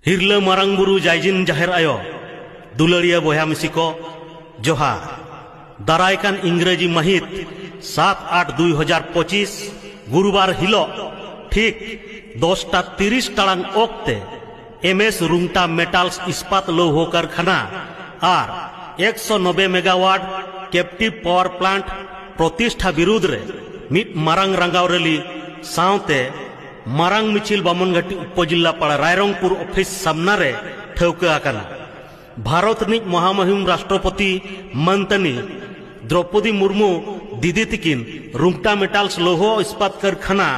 हिरला मारांग बुरु जायजिन जाहेर आयो दुलारिया बया मिसी को जोहार दारायकान इंग्रेजी महित 7-8-2025 गुरुवार हिलो ठीक 10:30 टाड़ांग ओक्ते एमएस रुंगटा मेटाल्स इस्पात लौह कारखाना और 190 मेगावाट कैप्टिव पावर प्लांट प्रतिष्ठा विरुद्ध रे मिट मारांग रंगाव रैली सावते मारांग मिचिल बामनघाटी उपजिल्ला पाड़ा रायरंगपुर ऑफिस सामना रे ठौका आकाना। भारत निज महामहिम राष्ट्रपति मंतनी द्रौपदी मुर्मू दीदी तिकिन रुंगटा मेटाल्स लौह इस्पात कारखाना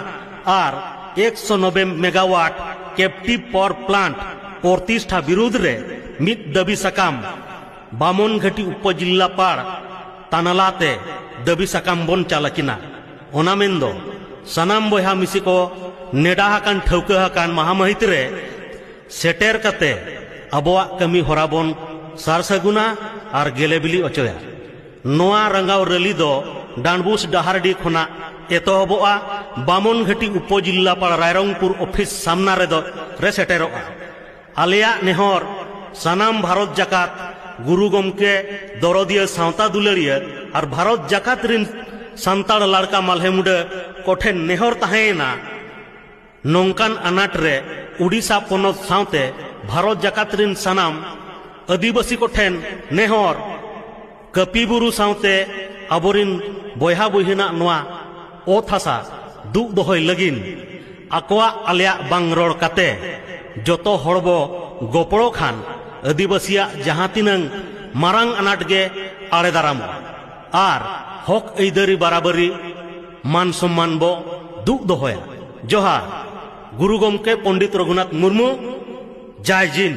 और 190 मेगावाट कैप्टिव पावर प्लांट प्रतिष्ठा विरुद्ध रे मिट दबी सकाम बामनघाटी उपजिल्ला पाड़ तानालाते दबी सकाम बन चालकिना ओना मेंदो सनाम बया मिसी को नेडा हाकान ठौका हाकान महामहित रे सेटेर कते अबोआ कमी होरा बन सारसगुना और गेलेबिली अचोया। नोआ रंगाव रैली दो डांडबुस डाहारडी खोना एतहबोआ बामनघाटी उपजिल्ला पाड़ रायरंगपुर ऑफिस सामना रे सेटेरोआ। आलिया नेहर सनाम भारत जाकात गुरु गमके दरदिया सावता दुलारिया और भारत जाकात रिन संताड़ लड़का माल्हे मुडे कोठे नेहर तहेना नौकान अनाट रे उड़ीसा पोनत सावते भारत जाकात रिन सनाम आदिवासी कोठेन नेहर कपिबुरु सावते अबोरिन बयहा बहिना नोआ ओत हासा दुख दोहय लगिन आकोआ आलिया बांग रोड़ काते जतो हड़बो गोपड़ो खान आदिवासिया जहां तिनंग मारांग अनाट गे आड़े दारामो और हक ऐदारी बराबरी मान सम्मान बो दुख दोहया। जोहार गुरु गमके पंडित रघुनाथ मुर्मू जय जिन।